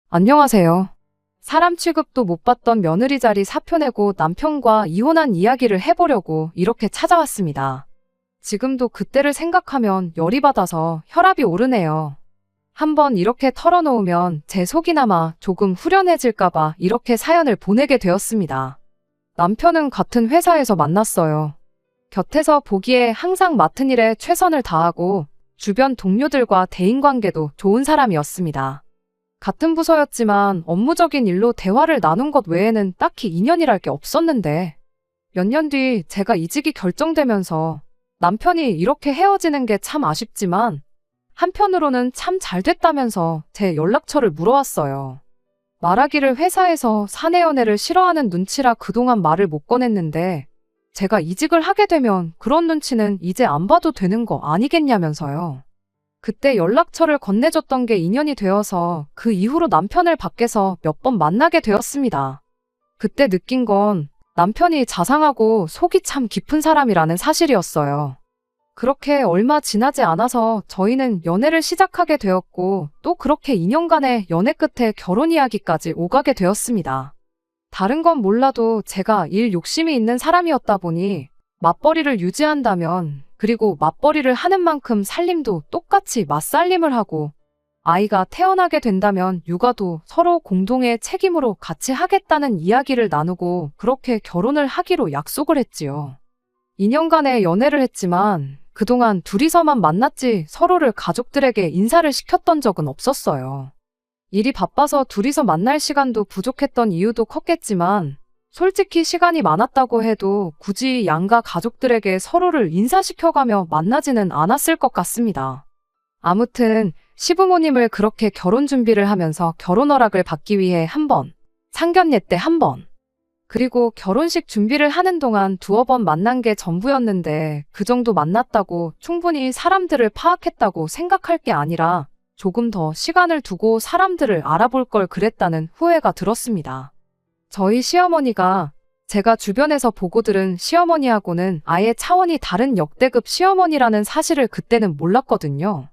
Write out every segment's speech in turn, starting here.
안녕하세요. 사람 취급도 못 받던 며느리 자리 사표 내고 남편과 이혼한 이야기를 해보려고 이렇게 찾아왔습니다. 지금도 그때를 생각하면 열이 받아서 혈압이 오르네요. 한번 이렇게 털어놓으면 제 속이나마 조금 후련해질까봐 이렇게 사연을 보내게 되었습니다. 남편은 같은 회사에서 만났어요. 곁에서 보기에 항상 맡은 일에 최선을 다하고 주변 동료들과 대인관계도 좋은 사람이었습니다. 같은 부서였지만 업무적인 일로 대화를 나눈 것 외에는 딱히 인연이랄 게 없었는데 몇 년 뒤 제가 이직이 결정되면서 남편이 이렇게 헤어지는 게 참 아쉽지만 한편으로는 참 잘 됐다면서 제 연락처를 물어왔어요. 말하기를 회사에서 사내 연애를 싫어하는 눈치라 그동안 말을 못 꺼냈는데 제가 이직을 하게 되면 그런 눈치는 이제 안 봐도 되는 거 아니겠냐면서요. 그때 연락처를 건네줬던 게 인연이 되어서 그 이후로 남편을 밖에서 몇 번 만나게 되었습니다. 그때 느낀 건 남편이 자상하고 속이 참 깊은 사람이라는 사실이었어요. 그렇게 얼마 지나지 않아서 저희는 연애를 시작하게 되었고 또 그렇게 2년간의 연애 끝에 결혼 이야기까지 오가게 되었습니다. 다른 건 몰라도 제가 일 욕심이 있는 사람이었다 보니 맞벌이를 유지한다면 그리고 맞벌이를 하는 만큼 살림도 똑같이 맞살림을 하고 아이가 태어나게 된다면 육아도 서로 공동의 책임으로 같이 하겠다는 이야기를 나누고 그렇게 결혼을 하기로 약속을 했지요. 2년간의 연애를 했지만 그동안 둘이서만 만났지 서로를 가족들에게 인사를 시켰던 적은 없었어요. 일이 바빠서 둘이서 만날 시간도 부족했던 이유도 컸겠지만 솔직히 시간이 많았다고 해도 굳이 양가 가족들에게 서로를 인사시켜가며 만나지는 않았을 것 같습니다. 아무튼 시부모님을 그렇게 결혼 준비를 하면서 결혼 허락을 받기 위해 한 번, 상견례 때 한 번, 그리고 결혼식 준비를 하는 동안 두어 번 만난 게 전부였는데 그 정도 만났다고 충분히 사람들을 파악했다고 생각할 게 아니라 조금 더 시간을 두고 사람들을 알아볼 걸 그랬다는 후회가 들었습니다. 저희 시어머니가 제가 주변에서 보고 들은 시어머니하고는 아예 차원이 다른 역대급 시어머니라는 사실을 그때는 몰랐거든요.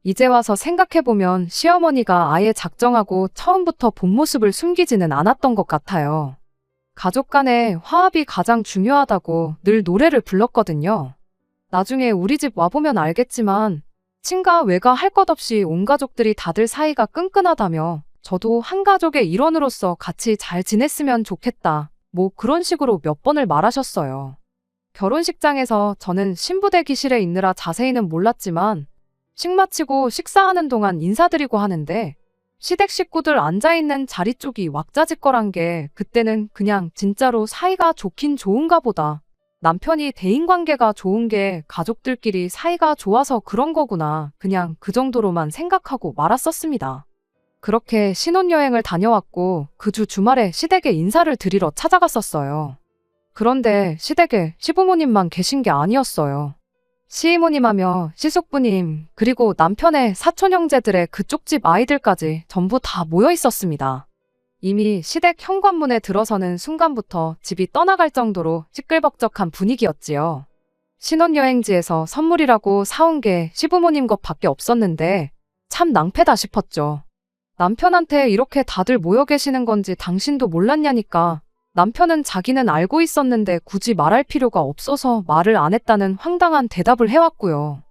이제 와서 생각해보면 시어머니가 아예 작정하고 처음부터 본 모습을 숨기지는 않았던 것 같아요. 가족 간의 화합이 가장 중요하다고 늘 노래를 불렀거든요. 나중에 우리 집 와보면 알겠지만 친가 외가 할 것 없이 온 가족들이 다들 사이가 끈끈하다며 저도 한 가족의 일원으로서 같이 잘 지냈으면 좋겠다. 뭐 그런 식으로 몇 번을 말하셨어요. 결혼식장에서 저는 신부 대기실에 있느라 자세히는 몰랐지만 식 마치고 식사하는 동안 인사드리고 하는데 시댁 식구들 앉아있는 자리 쪽이 왁자지껄한 게 그때는 그냥 진짜로 사이가 좋긴 좋은가 보다. 남편이 대인관계가 좋은 게 가족들끼리 사이가 좋아서 그런 거구나. 그냥 그 정도로만 생각하고 말았었습니다. 그렇게 신혼여행을 다녀왔고 그 주 주말에 시댁에 인사를 드리러 찾아갔었어요. 그런데 시댁에 시부모님만 계신 게 아니었어요. 시이모님하며 시숙부님 그리고 남편의 사촌 형제들의 그쪽 집 아이들까지 전부 다 모여 있었습니다. 이미 시댁 현관문에 들어서는 순간부터 집이 떠나갈 정도로 시끌벅적한 분위기였지요. 신혼여행지에서 선물이라고 사온 게 시부모님 것밖에 없었는데 참 낭패다 싶었죠. 남편한테 이렇게 다들 모여 계시는 건지 당신도 몰랐냐니까 남편은 자기는 알고 있었는데 굳이 말할 필요가 없어서 말을 안 했다는 황당한 대답을 해왔고요.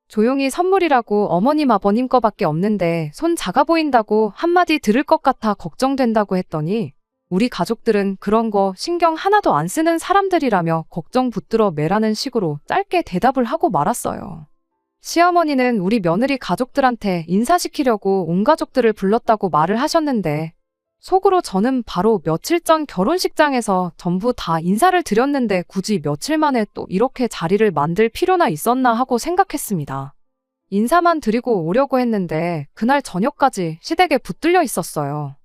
조용히 선물이라고 어머님 아버님 거밖에 없는데 손 작아 보인다고 한마디 들을 것 같아 걱정된다고 했더니 우리 가족들은 그런 거 신경 하나도 안 쓰는 사람들이라며 걱정 붙들어 매라는 식으로 짧게 대답을 하고 말았어요. 시어머니는 우리 며느리 가족들한테 인사시키려고 온 가족들을 불렀다고 말을 하셨는데 속으로 저는 바로 며칠 전 결혼식장에서 전부 다 인사를 드렸는데 굳이 며칠 만에 또 이렇게 자리를 만들 필요나 있었나 하고 생각했습니다. 인사만 드리고 오려고 했는데 그날 저녁까지 시댁에 붙들려 있었어요.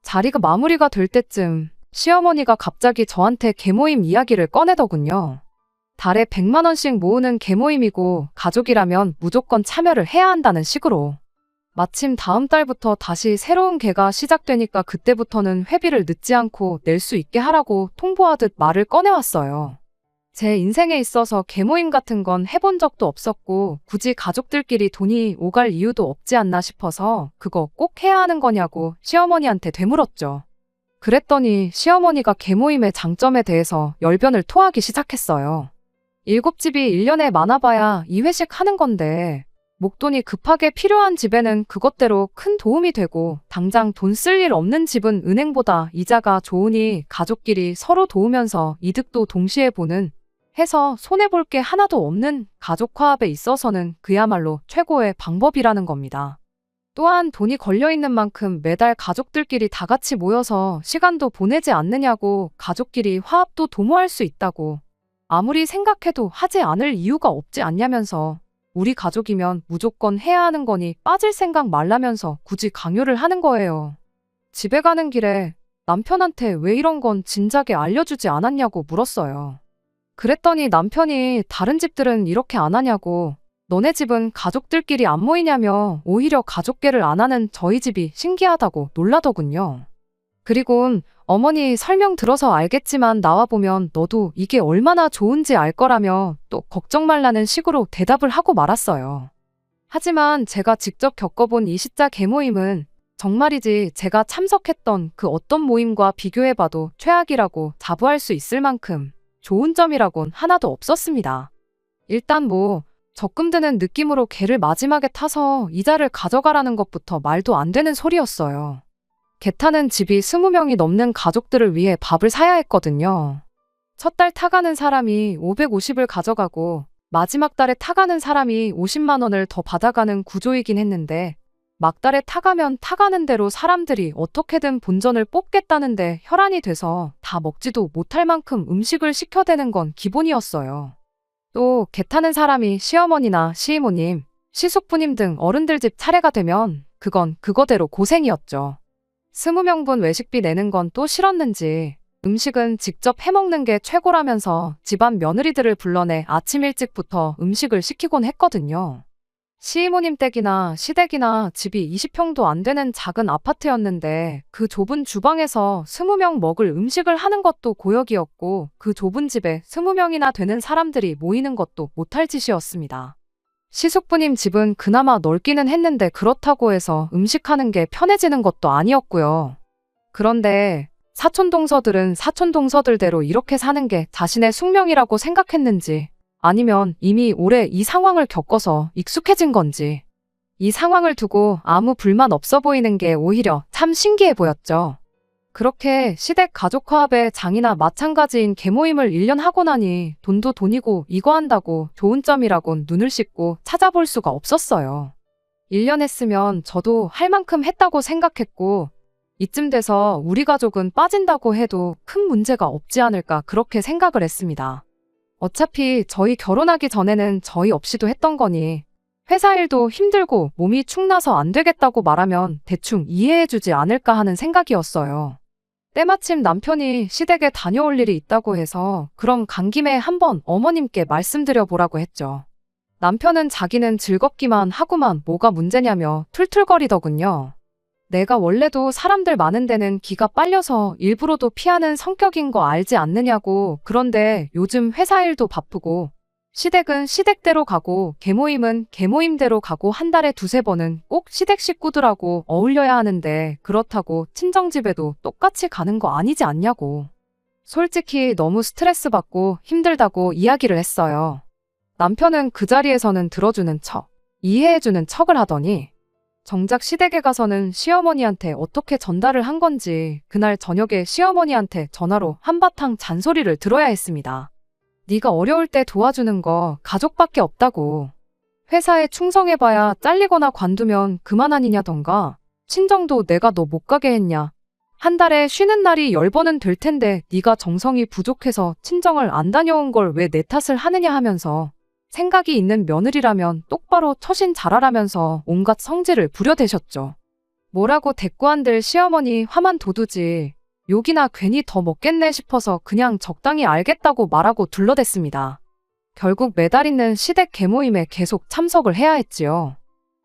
자리가 마무리가 될 때쯤 시어머니가 갑자기 저한테 계모임 이야기를 꺼내더군요. 달에 100만 원씩 모으는 계모임이고 가족이라면 무조건 참여를 해야 한다는 식으로. 마침 다음 달부터 다시 새로운 계가 시작되니까 그때부터는 회비를 늦지 않고 낼 수 있게 하라고 통보하듯 말을 꺼내왔어요. 제 인생에 있어서 계모임 같은 건 해본 적도 없었고 굳이 가족들끼리 돈이 오갈 이유도 없지 않나 싶어서 그거 꼭 해야 하는 거냐고 시어머니한테 되물었죠. 그랬더니 시어머니가 계모임의 장점에 대해서 열변을 토하기 시작했어요. 7집이 1년에 많아봐야 2회씩 하는 건데 목돈이 급하게 필요한 집에는 그것대로 큰 도움이 되고 당장 돈 쓸 일 없는 집은 은행보다 이자가 좋으니 가족끼리 서로 도우면서 이득도 동시에 보는 해서 손해볼 게 하나도 없는 가족 화합에 있어서는 그야말로 최고의 방법이라는 겁니다. 또한 돈이 걸려있는 만큼 매달 가족들끼리 다 같이 모여서 시간도 보내지 않느냐고 가족끼리 화합도 도모할 수 있다고 아무리 생각해도 하지 않을 이유가 없지 않냐면서 우리 가족이면 무조건 해야 하는 거니 빠질 생각 말라면서 굳이 강요를 하는 거예요. 집에 가는 길에 남편한테 왜 이런 건 진작에 알려주지 않았냐고 물었어요. 그랬더니 남편이 다른 집들은 이렇게 안 하냐고 너네 집은 가족들끼리 안 모이냐며 오히려 가족계를 안 하는 저희 집이 신기하다고 놀라더군요. 그리곤 어머니 설명 들어서 알겠지만 나와보면 너도 이게 얼마나 좋은지 알 거라며 또 걱정 말라는 식으로 대답을 하고 말았어요. 하지만 제가 직접 겪어본 이 시자 계모임은 정말이지 제가 참석했던 그 어떤 모임과 비교해봐도 최악이라고 자부할 수 있을 만큼 좋은 점이라곤 하나도 없었습니다. 일단 적금 드는 느낌으로 개를 마지막에 타서 이자를 가져가라는 것부터 말도 안 되는 소리였어요. 개 타는 집이 20명이 넘는 가족들을 위해 밥을 사야 했거든요. 첫 달 타가는 사람이 550을 가져가고 마지막 달에 타가는 사람이 50만 원을 더 받아가는 구조이긴 했는데 막달에 타가면 타가는 대로 사람들이 어떻게든 본전을 뽑겠다는데 혈안이 돼서 다 먹지도 못할 만큼 음식을 시켜대는 건 기본이었어요. 또 개 타는 사람이 시어머니나 시이모님, 시숙부님 등 어른들 집 차례가 되면 그건 그거대로 고생이었죠. 20명분 외식비 내는 건 또 싫었는지 음식은 직접 해먹는 게 최고라면서 집안 며느리들을 불러내 아침 일찍부터 음식을 시키곤 했거든요. 시이모님 댁이나 시댁이나 집이 20평도 안 되는 작은 아파트였는데 그 좁은 주방에서 20명 먹을 음식을 하는 것도 고역이었고 그 좁은 집에 20명이나 되는 사람들이 모이는 것도 못할 짓이었습니다. 시숙부님 집은 그나마 넓기는 했는데 그렇다고 해서 음식하는 게 편해지는 것도 아니었고요. 그런데 사촌동서들은 사촌동서들대로 이렇게 사는 게 자신의 숙명이라고 생각했는지 아니면 이미 오래 이 상황을 겪어서 익숙해진 건지 이 상황을 두고 아무 불만 없어 보이는 게 오히려 참 신기해 보였죠. 그렇게 시댁 가족화합의 장이나 마찬가지인 계모임을 1년 하고 나니 돈도 돈이고 이거 한다고 좋은 점이라곤 눈을 씻고 찾아볼 수가 없었어요. 1년 했으면 저도 할 만큼 했다고 생각했고 이쯤 돼서 우리 가족은 빠진다고 해도 큰 문제가 없지 않을까 그렇게 생각을 했습니다. 어차피 저희 결혼하기 전에는 저희 없이도 했던 거니 회사 일도 힘들고 몸이 축나서 안 되겠다고 말하면 대충 이해해주지 않을까 하는 생각이었어요. 때마침 남편이 시댁에 다녀올 일이 있다고 해서 그럼 간 김에 한번 어머님께 말씀드려보라고 했죠. 남편은 자기는 즐겁기만 하고만 뭐가 문제냐며 툴툴거리더군요. 내가 원래도 사람들 많은 데는 기가 빨려서 일부러도 피하는 성격인 거 알지 않느냐고. 그런데 요즘 회사 일도 바쁘고 시댁은 시댁대로 가고 계모임은 계모임대로 가고 한 달에 2-3번은 꼭 시댁 식구들하고 어울려야 하는데 그렇다고 친정집에도 똑같이 가는 거 아니지 않냐고. 솔직히 너무 스트레스 받고 힘들다고 이야기를 했어요. 남편은 그 자리에서는 들어주는 척, 이해해주는 척을 하더니 정작 시댁에 가서는 시어머니한테 어떻게 전달을 한 건지 그날 저녁에 시어머니한테 전화로 한바탕 잔소리를 들어야 했습니다. 네가 어려울 때 도와주는 거 가족밖에 없다고. 회사에 충성해봐야 잘리거나 관두면 그만 아니냐던가. 친정도 내가 너 못 가게 했냐. 한 달에 쉬는 날이 10번은 될 텐데 네가 정성이 부족해서 친정을 안 다녀온 걸 왜 내 탓을 하느냐 하면서 생각이 있는 며느리라면 똑바로 처신 잘하라면서 온갖 성질을 부려대셨죠. 뭐라고 대꾸한들 시어머니 화만 돋우지 욕이나 괜히 더 먹겠네 싶어서 그냥 적당히 알겠다고 말하고 둘러댔습니다. 결국 매달 있는 시댁 계모임에 계속 참석을 해야 했지요.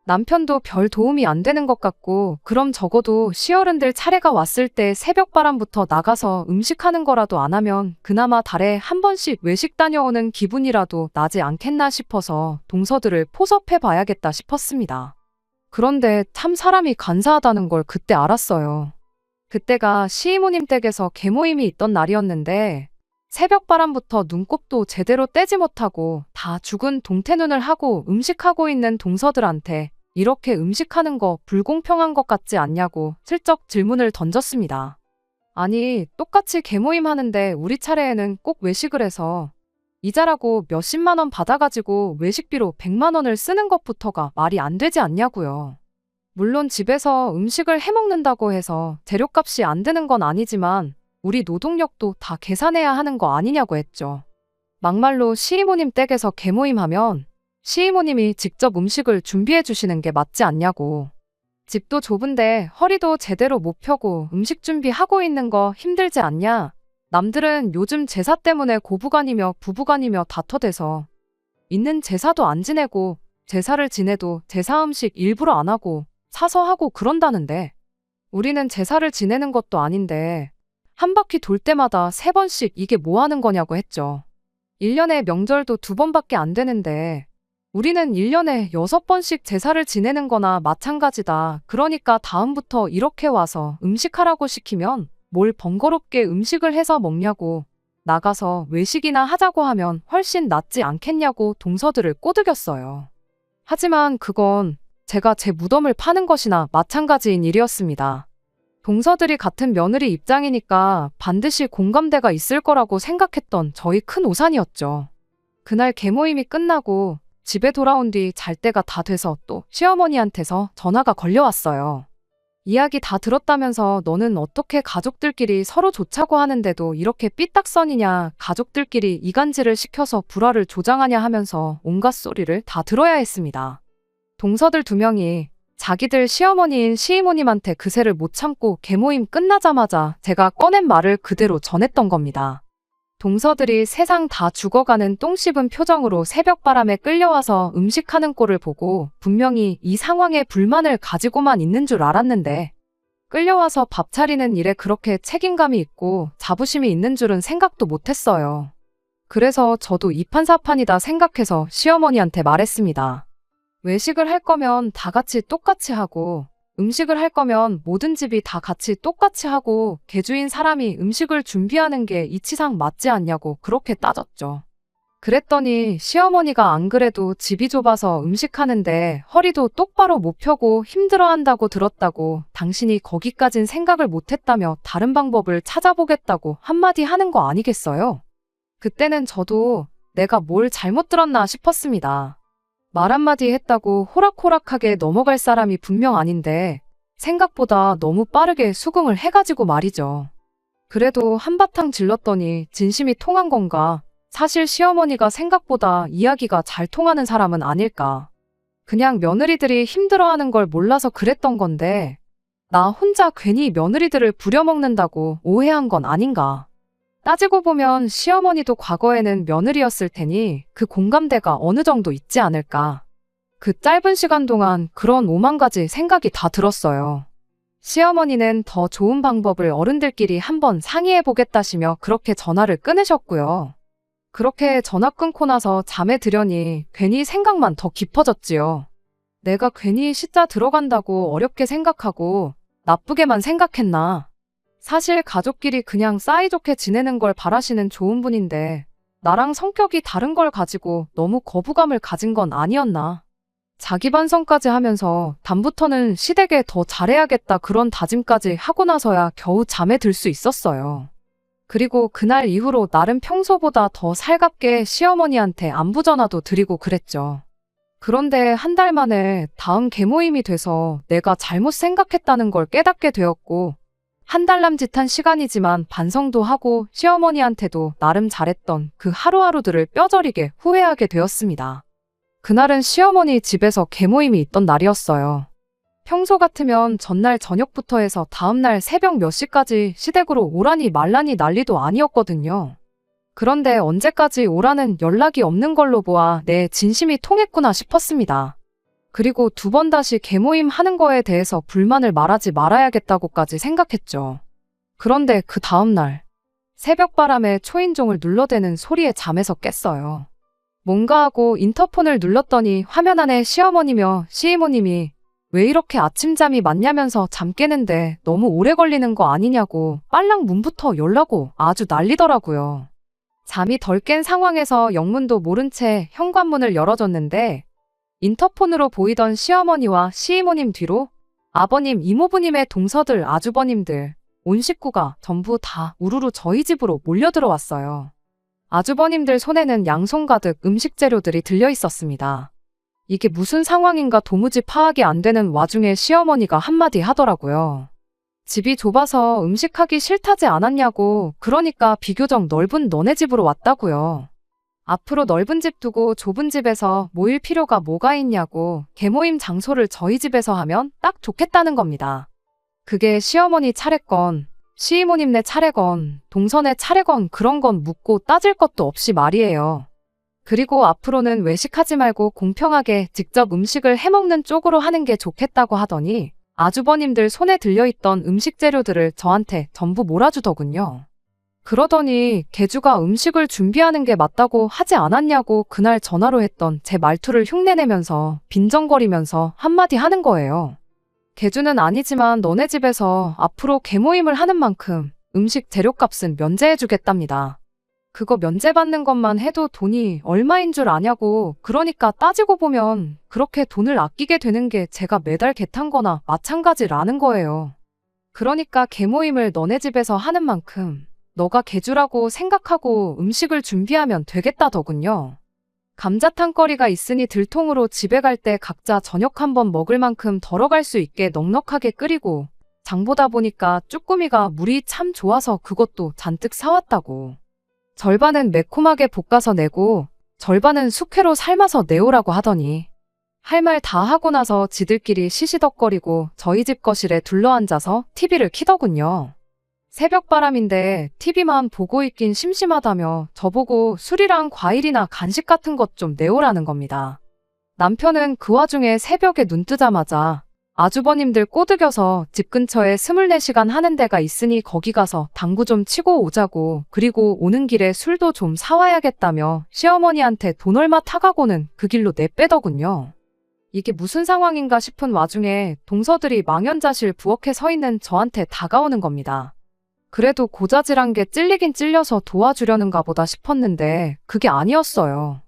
남편도 별 도움이 안 되는 것 같고 그럼 적어도 시어른들 차례가 왔을 때 새벽바람부터 나가서 음식하는 거라도 안 하면 그나마 달에 한 번씩 외식 다녀오는 기분이라도 나지 않겠나 싶어서 동서들을 포섭해 봐야겠다 싶었습니다. 그런데 참 사람이 간사하다는 걸 그때 알았어요. 그때가 시이모님 댁에서 계모임이 있던 날이었는데 새벽바람부터 눈곱도 제대로 떼지 못하고 다 죽은 동태눈을 하고 음식하고 있는 동서들한테 이렇게 음식하는 거 불공평한 것 같지 않냐고 슬쩍 질문을 던졌습니다. 아니, 똑같이 계모임 하는데 우리 차례에는 꼭 외식을 해서 이자라고 몇십만 원 받아가지고 외식비로 100만 원을 쓰는 것부터가 말이 안 되지 않냐고요. 물론 집에서 음식을 해먹는다고 해서 재료값이 안 드는 건 아니지만 우리 노동력도 다 계산해야 하는 거 아니냐고 했죠. 막말로 시이모님 댁에서 계모임 하면 시이모님이 직접 음식을 준비해 주시는 게 맞지 않냐고. 집도 좁은데 허리도 제대로 못 펴고 음식 준비하고 있는 거 힘들지 않냐? 남들은 요즘 제사 때문에 고부간이며 부부간이며 다퉈대서 있는 제사도 안 지내고 제사를 지내도 제사 음식 일부러 안 하고 사서 하고 그런다는데 우리는 제사를 지내는 것도 아닌데 한 바퀴 돌 때마다 3번씩 이게 뭐 하는 거냐고 했죠. 1년에 명절도 2번밖에 안 되는데 우리는 1년에 6번씩 제사를 지내는 거나 마찬가지다. 그러니까 다음부터 이렇게 와서 음식하라고 시키면 뭘 번거롭게 음식을 해서 먹냐고 나가서 외식이나 하자고 하면 훨씬 낫지 않겠냐고 동서들을 꼬드겼어요. 하지만 그건 제가 제 무덤을 파는 것이나 마찬가지인 일이었습니다. 동서들이 같은 며느리 입장이니까 반드시 공감대가 있을 거라고 생각했던 저희 큰 오산이었죠. 그날 계모임이 끝나고 집에 돌아온 뒤 잘 때가 다 돼서 또 시어머니한테서 전화가 걸려왔어요. 이야기 다 들었다면서 너는 어떻게 가족들끼리 서로 좋자고 하는데도 이렇게 삐딱선이냐, 가족들끼리 이간질을 시켜서 불화를 조장하냐 하면서 온갖 소리를 다 들어야 했습니다. 동서들 2명이 자기들 시어머니인 시이모님한테 그새를 못 참고 계모임 끝나자마자 제가 꺼낸 말을 그대로 전했던 겁니다. 동서들이 세상 다 죽어가는 똥 씹은 표정으로 새벽바람에 끌려와서 음식하는 꼴을 보고 분명히 이 상황에 불만을 가지고만 있는 줄 알았는데 끌려와서 밥 차리는 일에 그렇게 책임감이 있고 자부심이 있는 줄은 생각도 못했어요. 그래서 저도 이판사판이다 생각해서 시어머니한테 말했습니다. 외식을 할 거면 다 같이 똑같이 하고 음식을 할 거면 모든 집이 다 같이 똑같이 하고 개주인 사람이 음식을 준비하는 게 이치상 맞지 않냐고 그렇게 따졌죠. 그랬더니 시어머니가 안 그래도 집이 좁아서 음식하는데 허리도 똑바로 못 펴고 힘들어한다고 들었다고 당신이 거기까진 생각을 못했다며 다른 방법을 찾아보겠다고 한마디 하는 거 아니겠어요? 그때는 저도 내가 뭘 잘못 들었나 싶었습니다. 말 한마디 했다고 호락호락하게 넘어갈 사람이 분명 아닌데 생각보다 너무 빠르게 수긍을 해가지고 말이죠. 그래도 한바탕 질렀더니 진심이 통한 건가? 사실 시어머니가 생각보다 이야기가 잘 통하는 사람은 아닐까. 그냥 며느리들이 힘들어하는 걸 몰라서 그랬던 건데 나 혼자 괜히 며느리들을 부려먹는다고 오해한 건 아닌가. 따지고 보면 시어머니도 과거에는 며느리였을 테니 그 공감대가 어느 정도 있지 않을까. 그 짧은 시간 동안 그런 5만 가지 생각이 다 들었어요. 시어머니는 더 좋은 방법을 어른들끼리 한번 상의해보겠다시며 그렇게 전화를 끊으셨고요. 그렇게 전화 끊고 나서 잠에 들려니 괜히 생각만 더 깊어졌지요. 내가 괜히 시자 들어간다고 어렵게 생각하고 나쁘게만 생각했나. 사실 가족끼리 그냥 사이좋게 지내는 걸 바라시는 좋은 분인데 나랑 성격이 다른 걸 가지고 너무 거부감을 가진 건 아니었나. 자기 반성까지 하면서 다음부터는 시댁에 더 잘해야겠다 그런 다짐까지 하고 나서야 겨우 잠에 들 수 있었어요. 그리고 그날 이후로 나름 평소보다 더 살갑게 시어머니한테 안부 전화도 드리고 그랬죠. 그런데 한 달 만에 다음 계모임이 돼서 내가 잘못 생각했다는 걸 깨닫게 되었고 한 달 남짓한 시간이지만 반성도 하고 시어머니한테도 나름 잘했던 그 하루하루들을 뼈저리게 후회하게 되었습니다. 그날은 시어머니 집에서 계모임이 있던 날이었어요. 평소 같으면 전날 저녁부터 해서 다음날 새벽 몇 시까지 시댁으로 오라니 말라니 난리도 아니었거든요. 그런데 언제까지 오라는 연락이 없는 걸로 보아 내 진심이 통했구나 싶었습니다. 그리고 2번 다시 개모임 하는 거에 대해서 불만을 말하지 말아야겠다고까지 생각했죠. 그런데 그 다음날 새벽바람에 초인종을 눌러대는 소리에 잠에서 깼어요. 뭔가 하고 인터폰을 눌렀더니 화면 안에 시어머니며 시이모님이 왜 이렇게 아침잠이 많냐면서 잠 깨는데 너무 오래 걸리는 거 아니냐고 빨랑 문부터 열라고 아주 난리더라고요. 잠이 덜 깬 상황에서 영문도 모른 채 현관문을 열어줬는데 인터폰으로 보이던 시어머니와 시이모님 뒤로 아버님, 이모부님의 동서들, 아주버님들, 온 식구가 전부 다 우르르 저희 집으로 몰려들어왔어요. 아주버님들 손에는 양손 가득 음식 재료들이 들려 있었습니다. 이게 무슨 상황인가 도무지 파악이 안 되는 와중에 시어머니가 한마디 하더라고요. 집이 좁아서 음식하기 싫다지 않았냐고, 그러니까 비교적 넓은 너네 집으로 왔다고요. 앞으로 넓은 집 두고 좁은 집에서 모일 필요가 뭐가 있냐고, 개모임 장소를 저희 집에서 하면 딱 좋겠다는 겁니다. 그게 시어머니 차례건, 시이모님네 차례건, 동서네 차례건 그런 건 묻고 따질 것도 없이 말이에요. 그리고 앞으로는 외식하지 말고 공평하게 직접 음식을 해먹는 쪽으로 하는 게 좋겠다고 하더니 아주버님들 손에 들려있던 음식 재료들을 저한테 전부 몰아주더군요. 그러더니 개주가 음식을 준비하는 게 맞다고 하지 않았냐고 그날 전화로 했던 제 말투를 흉내내면서 빈정거리면서 한마디 하는 거예요. 개주는 아니지만 너네 집에서 앞으로 개모임을 하는 만큼 음식 재료값은 면제해주겠답니다. 그거 면제받는 것만 해도 돈이 얼마인 줄 아냐고. 그러니까 따지고 보면 그렇게 돈을 아끼게 되는 게 제가 매달 개 탄 거나 마찬가지라는 거예요. 그러니까 개모임을 너네 집에서 하는 만큼 너가 개주라고 생각하고 음식을 준비하면 되겠다더군요. 감자탕거리가 있으니 들통으로 집에 갈 때 각자 저녁 한번 먹을 만큼 덜어갈 수 있게 넉넉하게 끓이고 장보다 보니까 쭈꾸미가 물이 참 좋아서 그것도 잔뜩 사왔다고. 절반은 매콤하게 볶아서 내고 절반은 숙회로 삶아서 내오라고 하더니 할 말 다 하고 나서 지들끼리 시시덕거리고 저희 집 거실에 둘러앉아서 TV를 켜더군요. 새벽바람인데 TV만 보고 있긴 심심하다며 저보고 술이랑 과일이나 간식 같은 것 좀 내오라는 겁니다. 남편은 그 와중에 새벽에 눈 뜨자마자 아주버님들 꼬드겨서 집 근처에 24시간 하는 데가 있으니 거기 가서 당구 좀 치고 오자고, 그리고 오는 길에 술도 좀 사와야겠다며 시어머니한테 돈 얼마 타가고는 그 길로 내빼더군요. 이게 무슨 상황인가 싶은 와중에 동서들이 망연자실 부엌에 서 있는 저한테 다가오는 겁니다. 그래도 고자질한 게 찔리긴 찔려서 도와주려는가 보다 싶었는데 그게 아니었어요.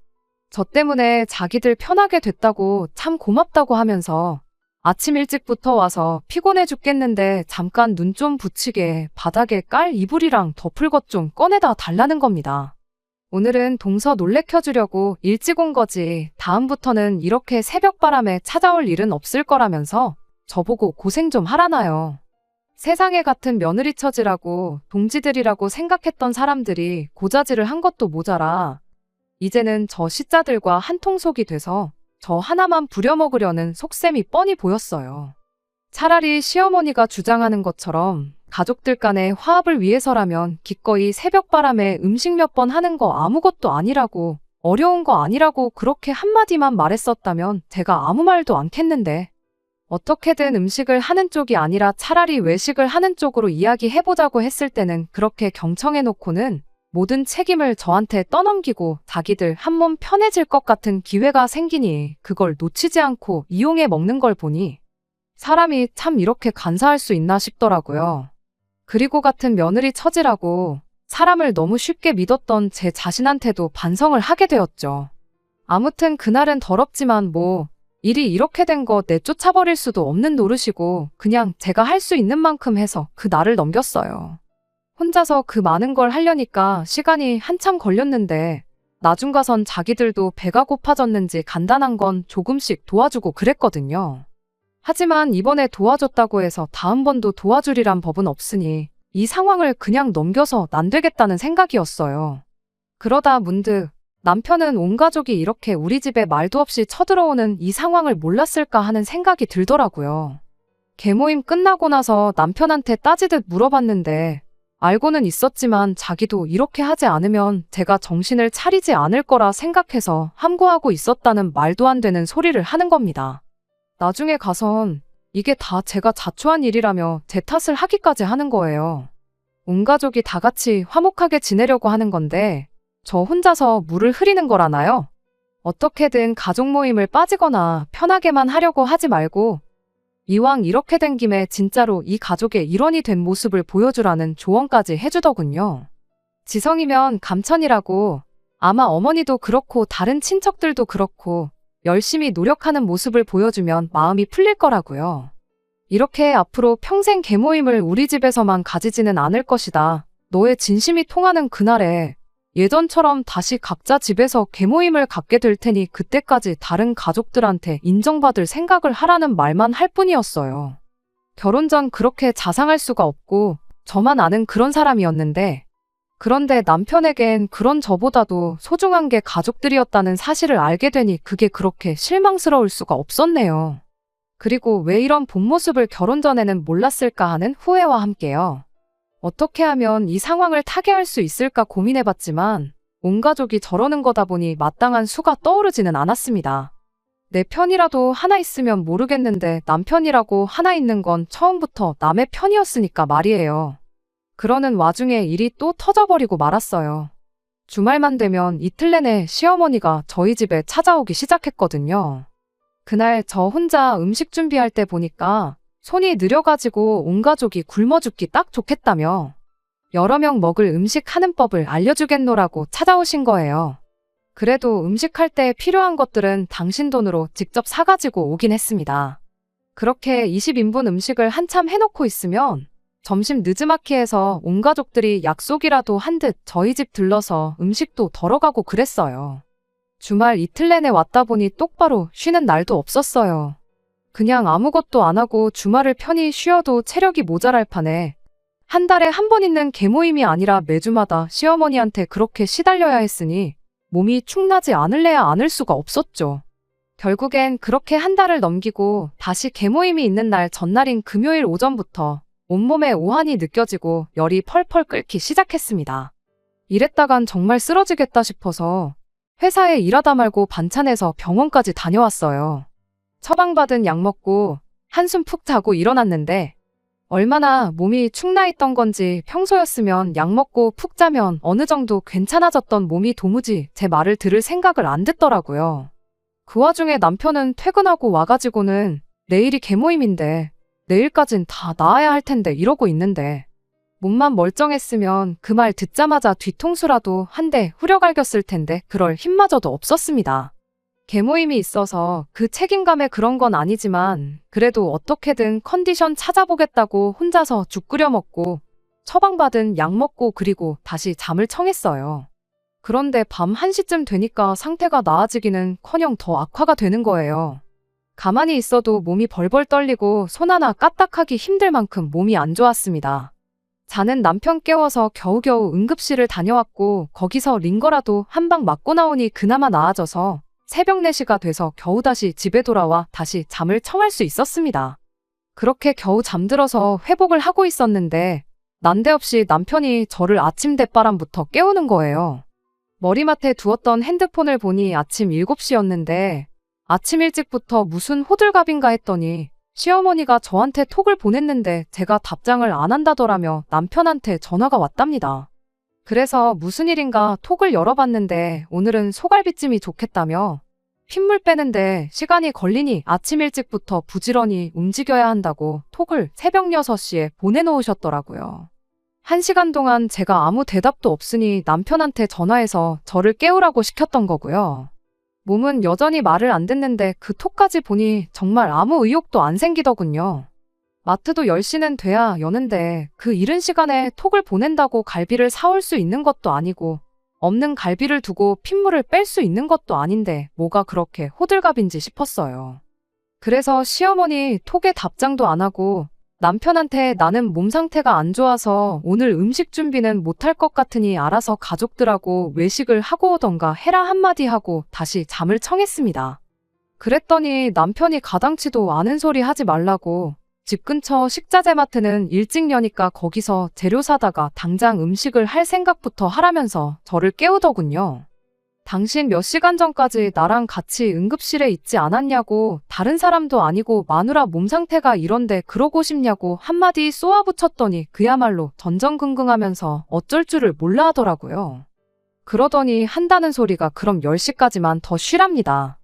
저 때문에 자기들 편하게 됐다고 참 고맙다고 하면서 아침 일찍부터 와서 피곤해 죽겠는데 잠깐 눈 좀 붙이게 바닥에 깔 이불이랑 덮을 것 좀 꺼내다 달라는 겁니다. 오늘은 동서 놀래켜주려고 일찍 온 거지 다음부터는 이렇게 새벽바람에 찾아올 일은 없을 거라면서 저보고 고생 좀 하라나요. 세상에 같은 며느리 처지라고 동지들이라고 생각했던 사람들이 고자질을 한 것도 모자라 이제는 저 시자들과 한통속이 돼서 저 하나만 부려먹으려는 속셈이 뻔히 보였어요. 차라리 시어머니가 주장하는 것처럼 가족들 간의 화합을 위해서라면 기꺼이 새벽바람에 음식 몇 번 하는 거 아무것도 아니라고, 어려운 거 아니라고 그렇게 한마디만 말했었다면 제가 아무 말도 않겠는데 어떻게든 음식을 하는 쪽이 아니라 차라리 외식을 하는 쪽으로 이야기해보자고 했을 때는 그렇게 경청해놓고는 모든 책임을 저한테 떠넘기고 자기들 한몸 편해질 것 같은 기회가 생기니 그걸 놓치지 않고 이용해 먹는 걸 보니 사람이 참 이렇게 간사할 수 있나 싶더라고요. 그리고 같은 며느리 처지라고 사람을 너무 쉽게 믿었던 제 자신한테도 반성을 하게 되었죠. 아무튼 그날은 더럽지만 뭐 일이 이렇게 된 거 내쫓아버릴 수도 없는 노릇이고 그냥 제가 할 수 있는 만큼 해서 그 날을 넘겼어요. 혼자서 그 많은 걸 하려니까 시간이 한참 걸렸는데 나중 가선 자기들도 배가 고파졌는지 간단한 건 조금씩 도와주고 그랬거든요. 하지만 이번에 도와줬다고 해서 다음번도 도와주리란 법은 없으니 이 상황을 그냥 넘겨서 안 되겠다는 생각이었어요. 그러다 문득 남편은 온 가족이 이렇게 우리 집에 말도 없이 쳐들어오는 이 상황을 몰랐을까 하는 생각이 들더라고요. 개모임 끝나고 나서 남편한테 따지듯 물어봤는데 알고는 있었지만 자기도 이렇게 하지 않으면 제가 정신을 차리지 않을 거라 생각해서 함구하고 있었다는 말도 안 되는 소리를 하는 겁니다. 나중에 가선 이게 다 제가 자초한 일이라며 제 탓을 하기까지 하는 거예요. 온 가족이 다 같이 화목하게 지내려고 하는 건데 저 혼자서 물을 흐리는 거라나요? 어떻게든 가족 모임을 빠지거나 편하게만 하려고 하지 말고 이왕 이렇게 된 김에 진짜로 이 가족의 일원이 된 모습을 보여주라는 조언까지 해주더군요. 지성이면 감천이라고 아마 어머니도 그렇고 다른 친척들도 그렇고 열심히 노력하는 모습을 보여주면 마음이 풀릴 거라고요. 이렇게 앞으로 평생 계모임을 우리 집에서만 가지지는 않을 것이다. 너의 진심이 통하는 그날에 예전처럼 다시 각자 집에서 계모임을 갖게 될 테니 그때까지 다른 가족들한테 인정받을 생각을 하라는 말만 할 뿐이었어요. 결혼 전 그렇게 자상할 수가 없고 저만 아는 그런 사람이었는데 그런데 남편에겐 그런 저보다도 소중한 게 가족들이었다는 사실을 알게 되니 그게 그렇게 실망스러울 수가 없었네요. 그리고 왜 이런 본 모습을 결혼 전에는 몰랐을까 하는 후회와 함께요. 어떻게 하면 이 상황을 타개할 수 있을까 고민해봤지만 온 가족이 저러는 거다 보니 마땅한 수가 떠오르지는 않았습니다. 내 편이라도 하나 있으면 모르겠는데 남편이라고 하나 있는 건 처음부터 남의 편이었으니까 말이에요. 그러는 와중에 일이 또 터져버리고 말았어요. 주말만 되면 이틀 내내 시어머니가 저희 집에 찾아오기 시작했거든요. 그날 저 혼자 음식 준비할 때 보니까 손이 느려가지고 온 가족이 굶어 죽기 딱 좋겠다며 여러 명 먹을 음식 하는 법을 알려주겠노라고 찾아오신 거예요. 그래도 음식할 때 필요한 것들은 당신 돈으로 직접 사가지고 오긴 했습니다. 그렇게 20인분 음식을 한참 해놓고 있으면 점심 느즈마키에서 온 가족들이 약속이라도 한 듯 저희 집 들러서 음식도 덜어가고 그랬어요. 주말 이틀 내내 왔다 보니 똑바로 쉬는 날도 없었어요. 그냥 아무것도 안 하고 주말을 편히 쉬어도 체력이 모자랄 판에 한 달에 한 번 있는 계모임이 아니라 매주마다 시어머니한테 그렇게 시달려야 했으니 몸이 축나지 않을래야 않을 수가 없었죠. 결국엔 그렇게 한 달을 넘기고 다시 계모임이 있는 날 전날인 금요일 오전부터 온몸에 오한이 느껴지고 열이 펄펄 끓기 시작했습니다. 이랬다간 정말 쓰러지겠다 싶어서 회사에 일하다 말고 반찬해서 병원까지 다녀왔어요. 처방받은 약 먹고 한숨 푹 자고 일어났는데 얼마나 몸이 축나 있던 건지 평소였으면 약 먹고 푹 자면 어느 정도 괜찮아졌던 몸이 도무지 제 말을 들을 생각을 안 듣더라고요. 그 와중에 남편은 퇴근하고 와가지고는 내일이 계모임인데 내일까진 다 나아야 할 텐데 이러고 있는데 몸만 멀쩡했으면 그 말 듣자마자 뒤통수라도 한 대 후려갈겼을 텐데 그럴 힘마저도 없었습니다. 계모임이 있어서 그 책임감에 그런 건 아니지만 그래도 어떻게든 컨디션 찾아보겠다고 혼자서 죽 끓여 먹고 처방받은 약 먹고 그리고 다시 잠을 청했어요. 그런데 밤 1시쯤 되니까 상태가 나아지기는커녕 더 악화가 되는 거예요. 가만히 있어도 몸이 벌벌 떨리고 손 하나 까딱하기 힘들 만큼 몸이 안 좋았습니다. 자는 남편 깨워서 겨우겨우 응급실을 다녀왔고 거기서 링거라도 한 방 맞고 나오니 그나마 나아져서 새벽 4시가 돼서 겨우 다시 집에 돌아와 다시 잠을 청할 수 있었습니다. 그렇게 겨우 잠들어서 회복을 하고 있었는데 난데없이 남편이 저를 아침 대바람부터 깨우는 거예요. 머리맡에 두었던 핸드폰을 보니 아침 7시였는데 아침 일찍부터 무슨 호들갑인가 했더니 시어머니가 저한테 톡을 보냈는데 제가 답장을 안 한다더라며 남편한테 전화가 왔답니다. 그래서 무슨 일인가 톡을 열어봤는데 오늘은 소갈비찜이 좋겠다며 핏물 빼는데 시간이 걸리니 아침 일찍부터 부지런히 움직여야 한다고 톡을 새벽 6시에 보내놓으셨더라고요. 1시간 동안 제가 아무 대답도 없으니 남편한테 전화해서 저를 깨우라고 시켰던 거고요. 몸은 여전히 말을 안 듣는데 그 톡까지 보니 정말 아무 의욕도 안 생기더군요. 마트도 10시는 돼야 여는데 그 이른 시간에 톡을 보낸다고 갈비를 사올 수 있는 것도 아니고 없는 갈비를 두고 핏물을 뺄 수 있는 것도 아닌데 뭐가 그렇게 호들갑인지 싶었어요. 그래서 시어머니 톡에 답장도 안 하고 남편한테 나는 몸 상태가 안 좋아서 오늘 음식 준비는 못할 것 같으니 알아서 가족들하고 외식을 하고 오던가 해라 한마디 하고 다시 잠을 청했습니다. 그랬더니 남편이 가당치도 않은 소리 하지 말라고 집 근처 식자재 마트는 일찍 여니까 거기서 재료 사다가 당장 음식을 할 생각부터 하라면서 저를 깨우더군요. 당신 몇 시간 전까지 나랑 같이 응급실에 있지 않았냐고, 다른 사람도 아니고 마누라 몸 상태가 이런데 그러고 싶냐고 한마디 쏘아붙였더니 그야말로 전전긍긍하면서 어쩔 줄을 몰라 하더라고요. 그러더니 한다는 소리가 그럼 10시까지만 더 쉬랍니다.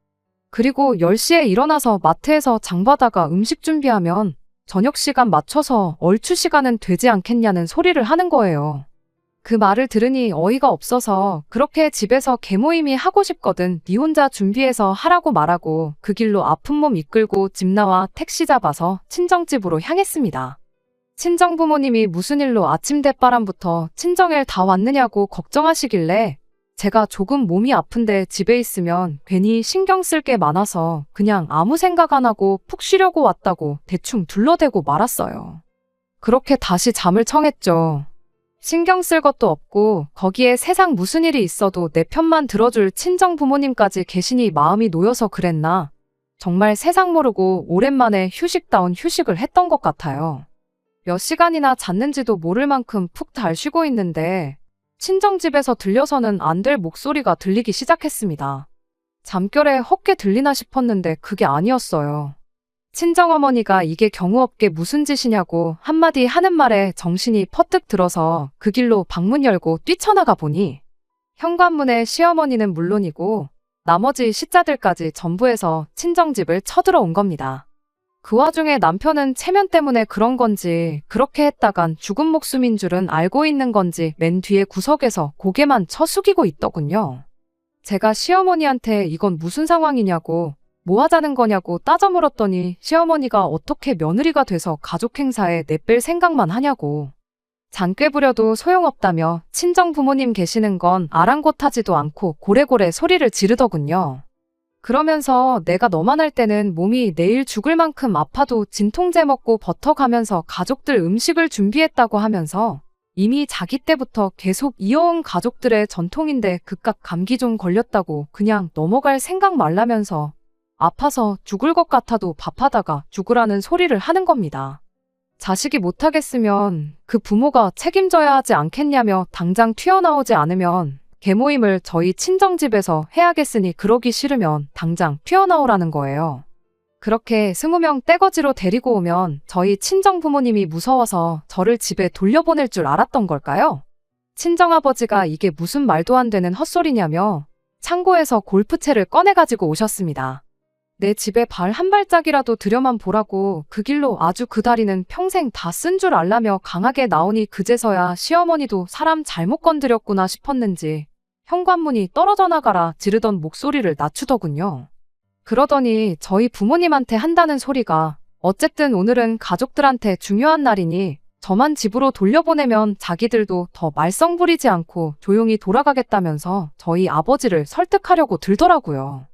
그리고 10시에 일어나서 마트에서 장 봐다가 음식 준비하면 저녁 시간 맞춰서 얼추 시간은 되지 않겠냐는 소리를 하는 거예요. 그 말을 들으니 어이가 없어서 그렇게 집에서 개모임이 하고 싶거든 니 혼자 준비해서 하라고 말하고 그 길로 아픈 몸 이끌고 집 나와 택시 잡아서 친정집으로 향했습니다. 친정 부모님이 무슨 일로 아침 대바람부터 친정에 다 왔느냐고 걱정하시길래 제가 조금 몸이 아픈데 집에 있으면 괜히 신경 쓸 게 많아서 그냥 아무 생각 안 하고 푹 쉬려고 왔다고 대충 둘러대고 말았어요. 그렇게 다시 잠을 청했죠. 신경 쓸 것도 없고 거기에 세상 무슨 일이 있어도 내 편만 들어줄 친정 부모님까지 계시니 마음이 놓여서 그랬나. 정말 세상 모르고 오랜만에 휴식다운 휴식을 했던 것 같아요. 몇 시간이나 잤는지도 모를 만큼 푹 잘 쉬고 있는데 친정집에서 들려서는 안 될 목소리가 들리기 시작했습니다. 잠결에 헛게 들리나 싶었는데 그게 아니었어요. 친정어머니가 이게 경우 없게 무슨 짓이냐고 한마디 하는 말에 정신이 퍼뜩 들어서 그 길로 방문 열고 뛰쳐나가 보니 현관문에 시어머니는 물론이고 나머지 시자들까지 전부 해서 친정집을 쳐들어온 겁니다. 그 와중에 남편은 체면 때문에 그런 건지 그렇게 했다간 죽은 목숨인 줄은 알고 있는 건지 맨 뒤에 구석에서 고개만 쳐숙이고 있더군요. 제가 시어머니한테 이건 무슨 상황이냐고 뭐 하자는 거냐고 따져 물었더니 시어머니가 어떻게 며느리가 돼서 가족 행사에 내뺄 생각만 하냐고. 잔꾀 부려도 소용없다며 친정 부모님 계시는 건 아랑곳하지도 않고 고래고래 소리를 지르더군요. 그러면서 내가 너만 할 때는 몸이 내일 죽을 만큼 아파도 진통제 먹고 버텨가면서 가족들 음식을 준비했다고 하면서 이미 자기 때부터 계속 이어온 가족들의 전통인데 그깟 감기 좀 걸렸다고 그냥 넘어갈 생각 말라면서 아파서 죽을 것 같아도 밥하다가 죽으라는 소리를 하는 겁니다. 자식이 못하겠으면 그 부모가 책임져야 하지 않겠냐며 당장 튀어나오지 않으면 개모임을 저희 친정집에서 해야겠으니 그러기 싫으면 당장 튀어나오라는 거예요. 그렇게 20명 떼거지로 데리고 오면 저희 친정 부모님이 무서워서 저를 집에 돌려보낼 줄 알았던 걸까요? 친정아버지가 이게 무슨 말도 안 되는 헛소리냐며 창고에서 골프채를 꺼내가지고 오셨습니다. 내 집에 발 한 발짝이라도 들여만 보라고 그 길로 아주 그 다리는 평생 다 쓴 줄 알라며 강하게 나오니 그제서야 시어머니도 사람 잘못 건드렸구나 싶었는지 현관문이 떨어져 나가라 지르던 목소리를 낮추더군요. 그러더니 저희 부모님한테 한다는 소리가 어쨌든 오늘은 가족들한테 중요한 날이니 저만 집으로 돌려보내면 자기들도 더 말썽 부리지 않고 조용히 돌아가겠다면서 저희 아버지를 설득하려고 들더라고요.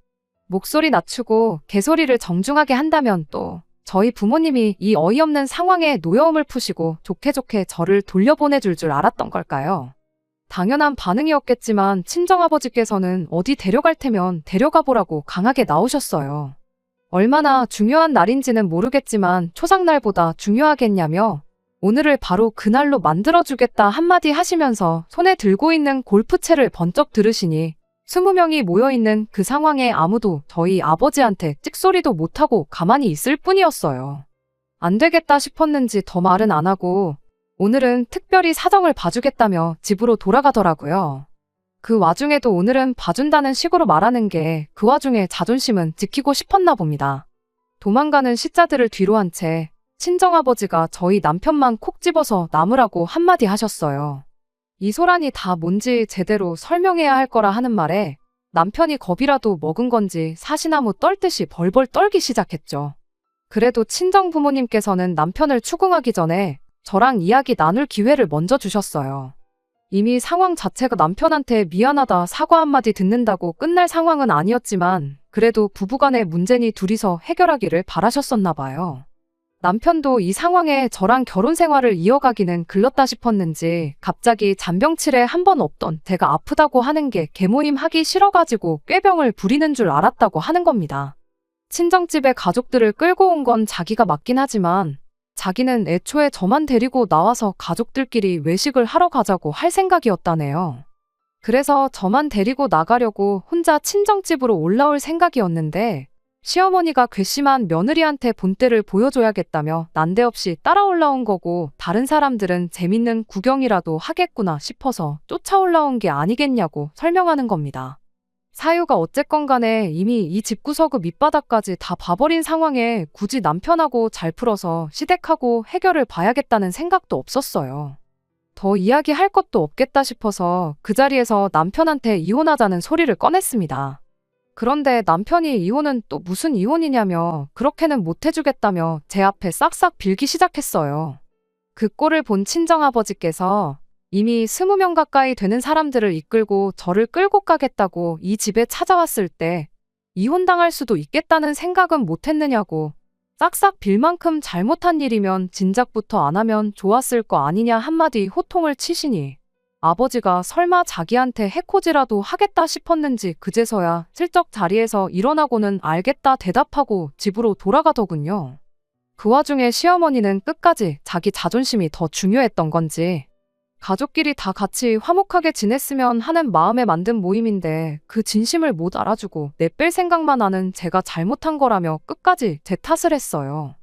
목소리 낮추고 개소리를 정중하게 한다면 또 저희 부모님이 이 어이없는 상황에 노여움을 푸시고 좋게 좋게 저를 돌려보내줄 줄 알았던 걸까요? 당연한 반응이었겠지만 친정아버지께서는 어디 데려갈 테면 데려가 보라고 강하게 나오셨어요. 얼마나 중요한 날인지는 모르겠지만 초상날보다 중요하겠냐며 오늘을 바로 그날로 만들어주겠다 한마디 하시면서 손에 들고 있는 골프채를 번쩍 들으시니 20명이 모여있는 그 상황에 아무도 저희 아버지한테 찍소리도 못하고 가만히 있을 뿐이었어요. 안 되겠다 싶었는지 더 말은 안 하고 오늘은 특별히 사정을 봐주겠다며 집으로 돌아가더라고요. 그 와중에도 오늘은 봐준다는 식으로 말하는 게 그 와중에 자존심은 지키고 싶었나 봅니다. 도망가는 시자들을 뒤로 한 채 친정아버지가 저희 남편만 콕 집어서 남으라고 한마디 하셨어요. 이 소란이 다 뭔지 제대로 설명해야 할 거라 하는 말에 남편이 겁이라도 먹은 건지 사시나무 떨듯이 벌벌 떨기 시작했죠. 그래도 친정 부모님께서는 남편을 추궁하기 전에 저랑 이야기 나눌 기회를 먼저 주셨어요. 이미 상황 자체가 남편한테 미안하다 사과 한마디 듣는다고 끝날 상황은 아니었지만 그래도 부부간의 문제니 둘이서 해결하기를 바라셨었나 봐요. 남편도 이 상황에 저랑 결혼 생활을 이어가기는 글렀다 싶었는지 갑자기 잔병치레 한 번 없던 제가 아프다고 하는 게 개모임 하기 싫어가지고 꾀병을 부리는 줄 알았다고 하는 겁니다. 친정집에 가족들을 끌고 온 건 자기가 맞긴 하지만 자기는 애초에 저만 데리고 나와서 가족들끼리 외식을 하러 가자고 할 생각이었다네요. 그래서 저만 데리고 나가려고 혼자 친정집으로 올라올 생각이었는데 시어머니가 괘씸한 며느리한테 본때를 보여줘야겠다며 난데없이 따라 올라온 거고 다른 사람들은 재밌는 구경이라도 하겠구나 싶어서 쫓아 올라온 게 아니겠냐고 설명하는 겁니다. 사유가 어쨌건 간에 이미 이 집구석의 밑바닥까지 다 봐버린 상황에 굳이 남편하고 잘 풀어서 시댁하고 해결을 봐야겠다는 생각도 없었어요. 더 이야기할 것도 없겠다 싶어서 그 자리에서 남편한테 이혼하자는 소리를 꺼냈습니다. 그런데 남편이 이혼은 또 무슨 이혼이냐며 그렇게는 못 해주겠다며 제 앞에 싹싹 빌기 시작했어요. 그 꼴을 본 친정아버지께서 이미 20명 가까이 되는 사람들을 이끌고 저를 끌고 가겠다고 이 집에 찾아왔을 때 이혼당할 수도 있겠다는 생각은 못했느냐고 싹싹 빌 만큼 잘못한 일이면 진작부터 안 하면 좋았을 거 아니냐 한마디 호통을 치시니 아버지가 설마 자기한테 해코지라도 하겠다 싶었는지 그제서야 슬쩍 자리에서 일어나고는 알겠다 대답하고 집으로 돌아가더군요. 그 와중에 시어머니는 끝까지 자기 자존심이 더 중요했던 건지 가족끼리 다 같이 화목하게 지냈으면 하는 마음에 만든 모임인데 그 진심을 못 알아주고 내뺄 생각만 하는 제가 잘못한 거라며 끝까지 제 탓을 했어요.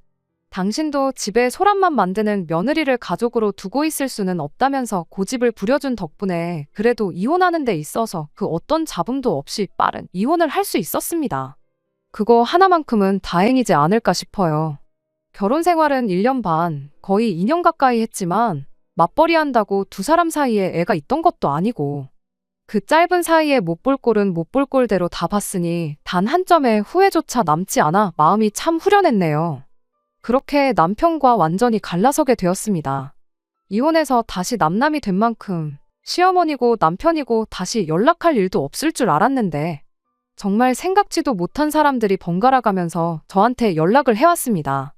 당신도 집에 소란만 만드는 며느리를 가족으로 두고 있을 수는 없다면서 고집을 부려준 덕분에 그래도 이혼하는 데 있어서 그 어떤 잡음도 없이 빠른 이혼을 할 수 있었습니다. 그거 하나만큼은 다행이지 않을까 싶어요. 결혼 생활은 1년 반, 거의 2년 가까이 했지만 맞벌이 한다고 두 사람 사이에 애가 있던 것도 아니고 그 짧은 사이에 못 볼 꼴은 못 볼 꼴대로 다 봤으니 단 한 점의 후회조차 남지 않아 마음이 참 후련했네요. 그렇게 남편과 완전히 갈라서게 되었습니다. 이혼해서 다시 남남이 된 만큼 시어머니고 남편이고 다시 연락할 일도 없을 줄 알았는데 정말 생각지도 못한 사람들이 번갈아 가면서 저한테 연락을 해왔습니다.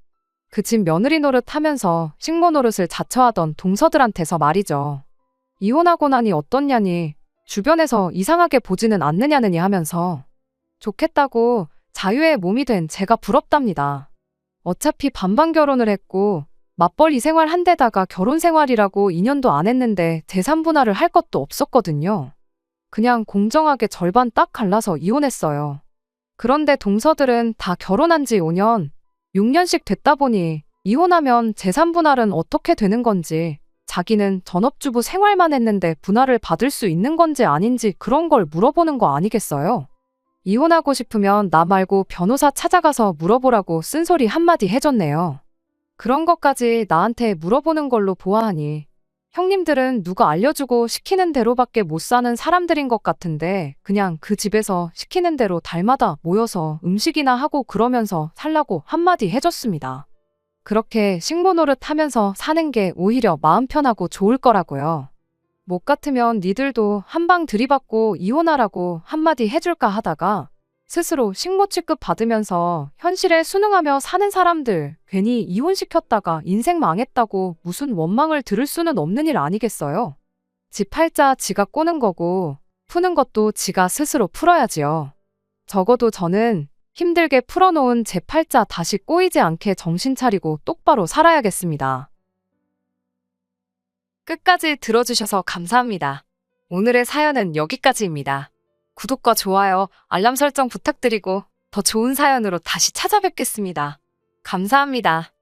그 집 며느리 노릇 하면서 식모 노릇을 자처하던 동서들한테서 말이죠. 이혼하고 나니 어떻냐니 주변에서 이상하게 보지는 않느냐느니 하면서 좋겠다고 자유의 몸이 된 제가 부럽답니다. 어차피 반반 결혼을 했고 맞벌이 생활 한 데다가 결혼 생활이라고 2년도 안 했는데 재산 분할을 할 것도 없었거든요. 그냥 공정하게 절반 딱 갈라서 이혼했어요. 그런데 동서들은 다 결혼한 지 5년, 6년씩 됐다 보니 이혼하면 재산 분할은 어떻게 되는 건지 자기는 전업주부 생활만 했는데 분할을 받을 수 있는 건지 아닌지 그런 걸 물어보는 거 아니겠어요? 이혼하고 싶으면 나 말고 변호사 찾아가서 물어보라고 쓴소리 한마디 해줬네요. 그런 것까지 나한테 물어보는 걸로 보아하니 형님들은 누가 알려주고 시키는 대로밖에 못 사는 사람들인 것 같은데 그냥 그 집에서 시키는 대로 달마다 모여서 음식이나 하고 그러면서 살라고 한마디 해줬습니다. 그렇게 식모 노릇 하면서 사는 게 오히려 마음 편하고 좋을 거라고요. 못 같으면 니들도 한 방 들이받고 이혼하라고 한마디 해줄까 하다가 스스로 식모 취급 받으면서 현실에 순응하며 사는 사람들 괜히 이혼시켰다가 인생 망했다고 무슨 원망을 들을 수는 없는 일 아니겠어요? 집 팔자 지가 꼬는 거고 푸는 것도 지가 스스로 풀어야지요. 적어도 저는 힘들게 풀어놓은 제 팔자 다시 꼬이지 않게 정신 차리고 똑바로 살아야겠습니다. 끝까지 들어주셔서 감사합니다. 오늘의 사연은 여기까지입니다. 구독과 좋아요, 알람 설정 부탁드리고 더 좋은 사연으로 다시 찾아뵙겠습니다. 감사합니다.